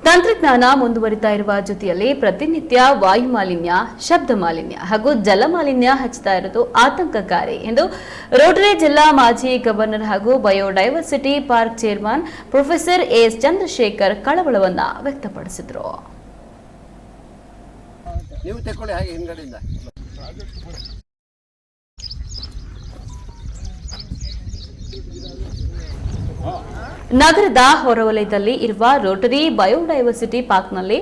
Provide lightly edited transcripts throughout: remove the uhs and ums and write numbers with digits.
ತಂತ್ರಜ್ಞಾನ ಮುಂದುವರಿತಾ ಇರುವ ಜೊತೆಯಲ್ಲಿ ಪ್ರತಿನಿತ್ಯ ವಾಯು ಮಾಲಿನ್ಯ, ಶಬ್ದ ಮಾಲಿನ್ಯ ಹಾಗೂ ಜಲ ಮಾಲಿನ್ಯ ಹೆಚ್ಚುತ್ತಾ ಇರುವುದು ಆತಂಕಕಾರಿ ಎಂದು ರೋಟರಿ ಜಿಲ್ಲಾ ಮಾಜಿ ಗವರ್ನರ್ ಹಾಗೂ biodiversity park chairman professor S Chandrashekar ಕಳವಳವನ್ನ ವ್ಯಕ್ತಪಡಿಸಿದರು. ನಗರದ ಹೊರವಲಯದಲ್ಲಿ ಇರುವ ರೋಟರಿ ಬಯೋಡೈವರ್ಸಿಟಿ ಪಾರ್ಕ್ನಲ್ಲಿ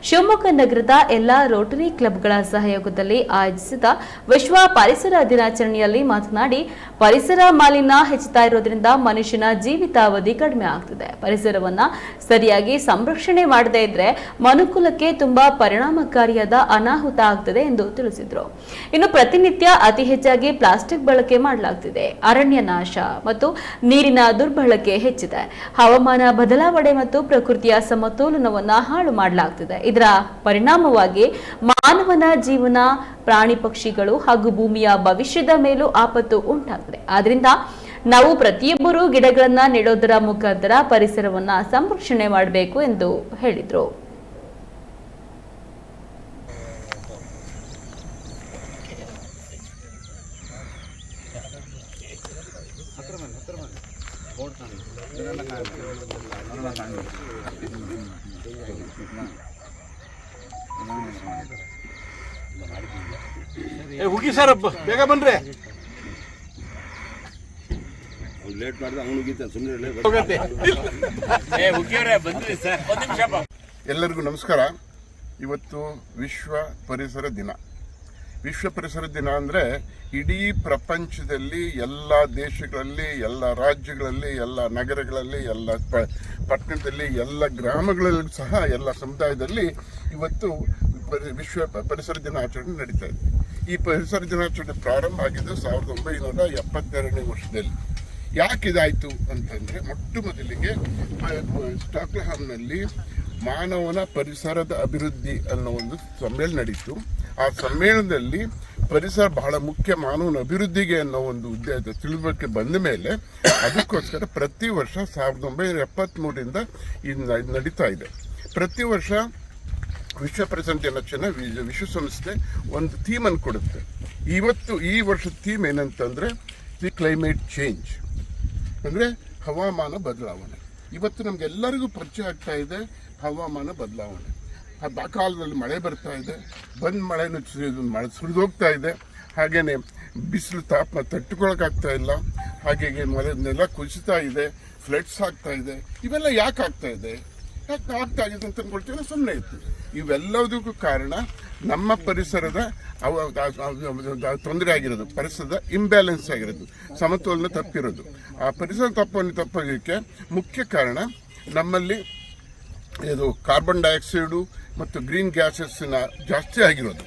ಶಿವಮೊಗ್ಗ ನಗರದ ಎಲ್ಲಾ ರೋಟರಿ ಕ್ಲಬ್ಗಳ ಸಹಯೋಗದಲ್ಲಿ ಆಯೋಜಿಸಿದ ವಿಶ್ವ ಪರಿಸರ ದಿನಾಚರಣೆಯಲ್ಲಿ ಮಾತನಾಡಿ, ಪರಿಸರ ಮಾಲಿನ್ಯ ಹೆಚ್ಚುತ್ತಾ ಇರೋದ್ರಿಂದ ಮನುಷ್ಯನ ಜೀವಿತಾವಧಿ ಕಡಿಮೆ ಆಗ್ತಿದೆ. ಪರಿಸರವನ್ನ ಸರಿಯಾಗಿ ಸಂರಕ್ಷಣೆ ಮಾಡದೇ ಇದ್ರೆ ಮನುಕುಲಕ್ಕೆ ತುಂಬಾ ಪರಿಣಾಮಕಾರಿಯಾದ ಅನಾಹುತ ಆಗ್ತದೆ ಎಂದು ತಿಳಿಸಿದರು. ಇನ್ನು ಪ್ರತಿನಿತ್ಯ ಅತಿ ಹೆಚ್ಚಾಗಿ ಪ್ಲಾಸ್ಟಿಕ್ ಬಳಕೆ ಮಾಡಲಾಗ್ತಿದೆ. ಅರಣ್ಯ ನಾಶ ಮತ್ತು ನೀರಿನ ದುರ್ಬಳಕೆ ಹೆಚ್ಚಿದೆ. ಹವಾಮಾನ ಬದಲಾವಣೆ ಮತ್ತು ಪ್ರಕೃತಿಯ ಸಮತೋಲನವನ್ನ ಹಾಳು ಮಾಡಲಾಗ್ತಿದೆ. ಇದರ ಪರಿಣಾಮವಾಗಿ ಮಾನವನ ಜೀವನ, ಪ್ರಾಣಿ ಪಕ್ಷಿಗಳು ಹಾಗೂ ಭೂಮಿಯ ಭವಿಷ್ಯದ ಮೇಲೂ ಆಪತ್ತು ಉಂಟಾಗಿದೆ. ಆದ್ರಿಂದ ನಾವು ಪ್ರತಿಯೊಬ್ಬರೂ ಗಿಡಗಳನ್ನ ನೆಡೋದರ ಮುಖಾಂತರ ಪರಿಸರವನ್ನ ಸಂರಕ್ಷಣೆ ಮಾಡಬೇಕು ಎಂದು ಹೇಳಿದರು. ಹುಗಿ ಸರ್, ಬೇಗ ಬನ್ರಿ. ಲೇಟ್ ಮಾಡಿದ ಅವನಿಗಿಂತ ಸುಮ್ಮನೆ ಎಲ್ಲರಿಗೂ ನಮಸ್ಕಾರ. ಇವತ್ತು ವಿಶ್ವ ಪರಿಸರ ದಿನ. ವಿಶ್ವ ಪರಿಸರ ದಿನ ಅಂದರೆ ಇಡೀ ಪ್ರಪಂಚದಲ್ಲಿ ಎಲ್ಲ ದೇಶಗಳಲ್ಲಿ, ಎಲ್ಲ ರಾಜ್ಯಗಳಲ್ಲಿ, ಎಲ್ಲ ನಗರಗಳಲ್ಲಿ, ಎಲ್ಲ ಪಟ್ಟಣದಲ್ಲಿ, ಎಲ್ಲ ಗ್ರಾಮಗಳಲ್ಲಿ ಸಹ ಎಲ್ಲ ಸಮುದಾಯದಲ್ಲಿ ಇವತ್ತು ವಿಶ್ವ ಪರಿಸರ ದಿನಾಚರಣೆ ನಡೀತಾ ಇದೆ. ಈ ಪರಿಸರ ದಿನಾಚರಣೆ ಪ್ರಾರಂಭ ಆಗಿದ್ದು 1972ನೇ ವರ್ಷದಲ್ಲಿ. ಯಾಕಿದಾಯಿತು ಅಂತಂದರೆ, ಮೊಟ್ಟ ಮೊದಲಿಗೆ ಸ್ಟಾಕ್ಹೋಮ್ನಲ್ಲಿ ಮಾನವನ ಪರಿಸರದ ಅಭಿವೃದ್ಧಿ ಅನ್ನೋ ಒಂದು ಸಮ್ಮೇಳನ ನಡೀತು. ಆ ಸಮ್ಮೇಳನದಲ್ಲಿ ಪರಿಸರ ಬಹಳ ಮುಖ್ಯ ಮಾನವನ ಅಭಿವೃದ್ಧಿಗೆ ಅನ್ನೋ ಒಂದು ಉದ್ದೇಶ ತಿಳಿವಳಿಕೆ ಬಂದ ಮೇಲೆ ಅದಕ್ಕೋಸ್ಕರ ಪ್ರತಿ ವರ್ಷ 1973ರಿಂದ ಇದು ನಡೀತಾ ಇದೆ. ಪ್ರತಿ ವರ್ಷ ವಿಶ್ವ ಪರಿಸರ ದಿನಾಚರಣೆ ವಿಶ್ವಸಂಸ್ಥೆ ಒಂದು ಥೀಮನ್ನು ಕೊಡುತ್ತೆ. ಈ ವರ್ಷದ ಥೀಮ್ ಏನಂತಂದರೆ ದಿ ಕ್ಲೈಮೇಟ್ ಚೇಂಜ್, ಅಂದರೆ ಹವಾಮಾನ ಬದಲಾವಣೆ. ಇವತ್ತು ನಮಗೆಲ್ಲರಿಗೂ ಪರಿಚಯ ಆಗ್ತಾ ಇದೆ ಹವಾಮಾನ ಬದಲಾವಣೆ. ಆ ಕಾಲದಲ್ಲಿ ಮಳೆ ಬರ್ತಾ ಇದೆ, ಬಂದ ಮಳೆನೂ ಸುರಿದೋಗ್ತಾ ಇದೆ. ಹಾಗೆಯೇ ಬಿಸಿಲು ತಾಪಮಾನ ತಟ್ಟುಕೊಳ್ಳೋಕ್ಕಾಗ್ತಾ ಇಲ್ಲ. ಹಾಗೆ ನೆಲ ಕುಸಿತಾ ಇದೆ, ಫ್ಲಡ್ಸ್ ಆಗ್ತಾ ಇದೆ. ಇವೆಲ್ಲ ಯಾಕೆ ಆಗ್ತಾ ಇದೆ ಅಂತ ಅಂದ್ಕೊಳ್ತೀವಿ, ಸುಮ್ಮನೆ ಇತ್ತು. ಇವೆಲ್ಲದಕ್ಕೂ ಕಾರಣ ನಮ್ಮ ಪರಿಸರದ ತೊಂದರೆ ಆಗಿರೋದು, ಪರಿಸರದ ಇಂಬ್ಯಾಲೆನ್ಸ್ ಆಗಿರೋದು, ಸಮತೋಲನ ತಪ್ಪಿರೋದು. ಆ ಪರಿಸರ ತಪ್ಪೋದಕ್ಕೆ ಮುಖ್ಯ ಕಾರಣ ನಮ್ಮಲ್ಲಿ ಇದು ಕಾರ್ಬನ್ ಡೈಆಕ್ಸೈಡು ಮತ್ತು ಗ್ರೀನ್ ಗ್ಯಾಸಸ್ನ ಜಾಸ್ತಿ ಆಗಿರೋದು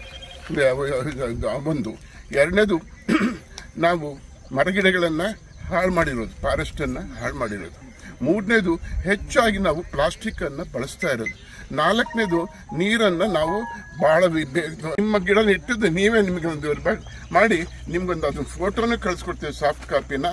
ಒಂದು. ಎರಡನೇದು, ನಾವು ಮರಗಿಡಗಳನ್ನು ಹಾಳು ಮಾಡಿರೋದು, ಫಾರೆಸ್ಟನ್ನು ಹಾಳು ಮಾಡಿರೋದು. ಮೂರನೇದು, ಹೆಚ್ಚಾಗಿ ನಾವು ಪ್ಲಾಸ್ಟಿಕ್ಕನ್ನು ಬಳಸ್ತಾ ಇರೋದು. ನಾಲ್ಕನೇದು, ನೀರನ್ನು ನಾವು ಭಾಳ ನಿಮ್ಮ ಗಿಡ ಇಟ್ಟಿದ್ದು ನೀವೇ ನಿಮಗೆ ಒಂದು ಮಾಡಿ ನಿಮ್ಗೊಂದು ಅದನ್ನು ಫೋಟೋನೇ ಕಳಿಸ್ಕೊಡ್ತೀವಿ, ಸಾಫ್ಟ್ ಕಾಪಿನ.